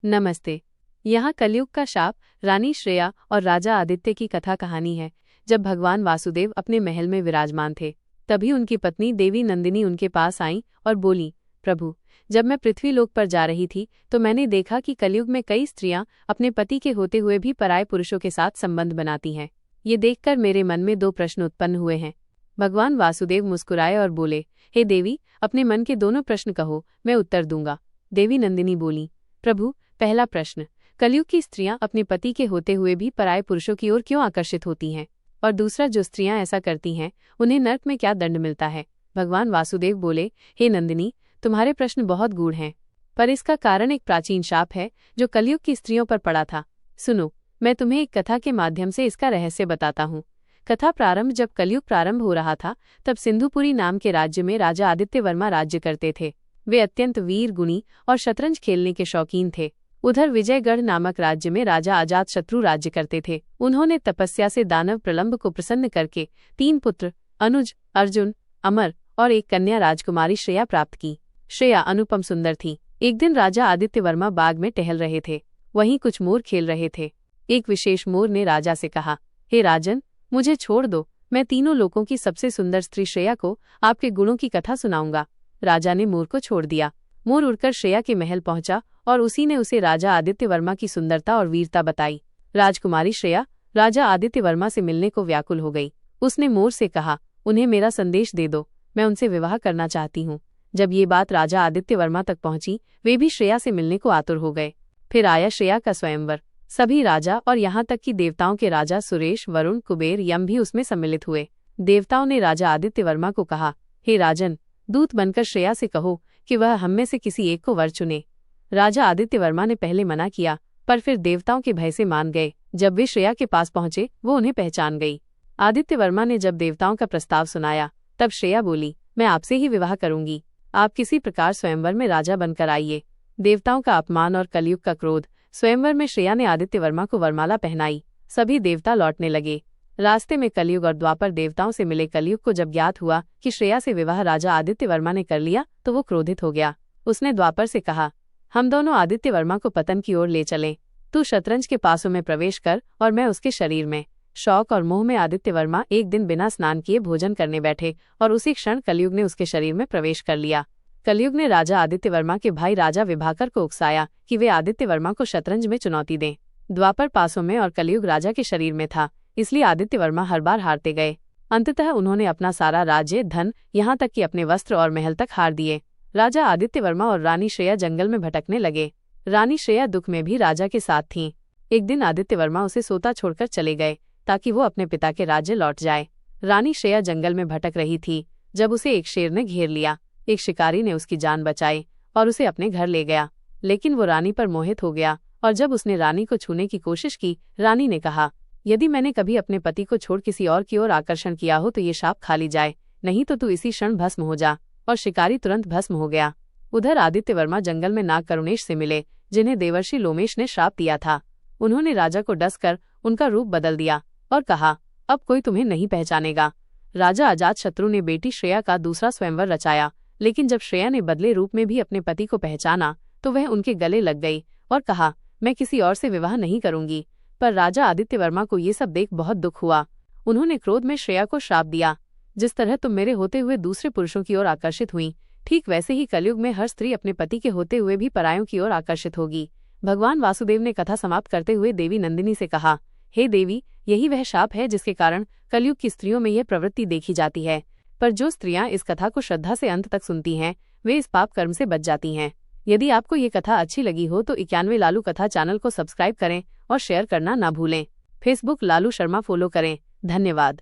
नमस्ते। यहाँ कलयुग का शाप, रानी श्रेया और राजा आदित्य की कथा कहानी है। जब भगवान वासुदेव अपने महल में विराजमान थे, तभी उनकी पत्नी देवी नंदिनी उनके पास आईं और बोली, प्रभु, जब मैं पृथ्वी लोक पर जा रही थी तो मैंने देखा कि कलयुग में कई स्त्रियां अपने पति के होते हुए भी पराये पुरुषों के साथ संबंध बनाती हैं। ये देखकर मेरे मन में दो प्रश्न उत्पन्न हुए हैं। भगवान वासुदेव मुस्कुराए और बोले, हे देवी, अपने मन के दोनों प्रश्न कहो, मैं उत्तर दूंगा। देवी नंदिनी बोली, प्रभु, पहला प्रश्न, कलयुग की स्त्रियां अपने पति के होते हुए भी पराये पुरुषों की ओर क्यों आकर्षित होती हैं? और दूसरा, जो स्त्रियां ऐसा करती हैं उन्हें नरक में क्या दंड मिलता है? भगवान वासुदेव बोले, हे नंदिनी, तुम्हारे प्रश्न बहुत गूढ़ हैं, पर इसका कारण एक प्राचीन शाप है जो कलयुग की स्त्रियों पर पड़ा था। सुनो, मैं तुम्हें एक कथा के माध्यम से इसका रहस्य बताता हूँ। कथा प्रारंभ, जब कलयुग प्रारंभ हो रहा था तब सिंधुपुरी नाम के राज्य में राजा आदित्य वर्मा राज्य करते थे। वे अत्यंत वीर, गुणी और शतरंज खेलने के शौकीन थे। उधर विजयगढ़ नामक राज्य में राजा अजातशत्रु राज्य करते थे। उन्होंने तपस्या से दानव प्रलंब को प्रसन्न करके 3 पुत्र अनुज, अर्जुन, अमर और एक कन्या राजकुमारी श्रेया प्राप्त की। श्रेया अनुपम सुंदर थी। एक दिन राजा आदित्य वर्मा बाग में टहल रहे थे। वहीं कुछ मोर खेल रहे थे। एक विशेष मोर ने राजा से कहा, हे राजन, मुझे छोड़ दो, मैं तीनों लोकों की सबसे सुंदर स्त्री श्रेया को आपके गुणों की कथा सुनाऊंगा। राजा ने मोर को छोड़ दिया। मोर उड़कर श्रेया के महल पहुंचा और उसी ने उसे राजा आदित्य वर्मा की सुंदरता और वीरता बताई। राजकुमारी श्रेया राजा आदित्य वर्मा से मिलने को व्याकुल हो गई। उसने मोर से कहा, उन्हें मेरा संदेश दे दो, मैं उनसे विवाह करना चाहती हूँ। जब ये बात राजा आदित्य वर्मा तक पहुंची, वे भी श्रेया से मिलने को आतुर हो गए। फिर आया श्रेया का स्वयंवर। सभी राजा और यहाँ तक कि देवताओं के राजा सुरेश, वरुण, कुबेर, यम भी उसमें सम्मिलित हुए। देवताओं ने राजा आदित्य वर्मा को कहा, हे राजन, दूत बनकर श्रेया से कहो कि वह हम में से किसी एक को वर चुने। राजा आदित्य वर्मा ने पहले मना किया, पर फिर देवताओं के भय से मान गए। जब वे श्रेया के पास पहुंचे, वो उन्हें पहचान गई। आदित्य वर्मा ने जब देवताओं का प्रस्ताव सुनाया, तब श्रेया बोली, मैं आपसे ही विवाह करूंगी। आप किसी प्रकार स्वयंवर में राजा बनकर आइए। देवताओं का अपमान और कलयुग का क्रोध। स्वयंवर में श्रेया ने आदित्य वर्मा को वरमाला पहनाई। सभी देवता लौटने लगे। रास्ते में कलयुग और द्वापर देवताओं से मिले। कलयुग को जब ज्ञात हुआ कि श्रेया से विवाह राजा आदित्य वर्मा ने कर लिया तो वो क्रोधित हो गया। उसने द्वापर से कहा, हम दोनों आदित्य वर्मा को पतन की ओर ले चलें। तू शतरंज के पासों में प्रवेश कर और मैं उसके शरीर में। शौक और मोह में आदित्य वर्मा एक दिन बिना स्नान किए भोजन करने बैठे और उसी क्षण कलयुग ने उसके शरीर में प्रवेश कर लिया। कलयुग ने राजा आदित्य वर्मा के भाई राजा विभाकर को उकसाया कि वे आदित्य वर्मा को शतरंज में चुनौती दें। द्वापर पासों में और कलयुग राजा के शरीर में था, इसलिए आदित्य वर्मा हर बार हारते गए। अंततः उन्होंने अपना सारा राज्य, धन, यहाँ तक कि अपने वस्त्र और महल तक हार दिए। राजा आदित्य वर्मा और रानी श्रेया जंगल में भटकने लगे। रानी श्रेया दुख में भी राजा के साथ थीं। एक दिन आदित्य वर्मा उसे सोता छोड़कर चले गए ताकि वो अपने पिता के राज्य लौट जाए। रानी श्रेया जंगल में भटक रही थी जब उसे एक शेर ने घेर लिया। एक शिकारी ने उसकी जान बचाई और उसे अपने घर ले गया, लेकिन वो रानी पर मोहित हो गया और जब उसने रानी को छूने की कोशिश की, रानी ने कहा, यदि मैंने कभी अपने पति को छोड़ किसी और की ओर आकर्षण किया हो तो ये शाप खा ली जाए, नहीं तो तू इसी क्षण भस्म हो जा। और शिकारी तुरंत भस्म हो गया। उधर आदित्य वर्मा जंगल में नाग करुणेश से मिले, जिन्हें देवर्षि लोमेश ने श्राप दिया था। उन्होंने राजा को डसकर उनका रूप बदल दिया और कहा, अब कोई तुम्हें नहीं पहचानेगा। राजा अजातशत्रु ने बेटी श्रेया का दूसरा स्वयंवर रचाया, लेकिन जब श्रेया ने बदले रूप में भी अपने पति को पहचाना तो वह उनके गले लग गई और कहा, मैं किसी और से विवाह नहीं करूंगी। पर राजा आदित्य वर्मा को ये सब देख बहुत दुख हुआ। उन्होंने क्रोध में श्रेया को श्राप दिया, जिस तरह तुम मेरे होते हुए दूसरे पुरुषों की ओर आकर्षित हुई, ठीक वैसे ही कलयुग में हर स्त्री अपने पति के होते हुए भी परायों की ओर आकर्षित होगी। भगवान वासुदेव ने कथा समाप्त करते हुए देवी नंदिनी से कहा, हे देवी, यही वह शाप है जिसके कारण कलयुग की स्त्रियों में यह प्रवृत्ति देखी जाती है। पर जो स्त्रियां इस कथा को श्रद्धा से अंत तक सुनती हैं, वे इस पाप कर्म से बच जाती हैं। यदि आपको ये कथा अच्छी लगी हो तो 91 लालू कथा चैनल को सब्सक्राइब करें और शेयर करना ना भूलें। फेसबुक लालू शर्मा फॉलो करें। धन्यवाद।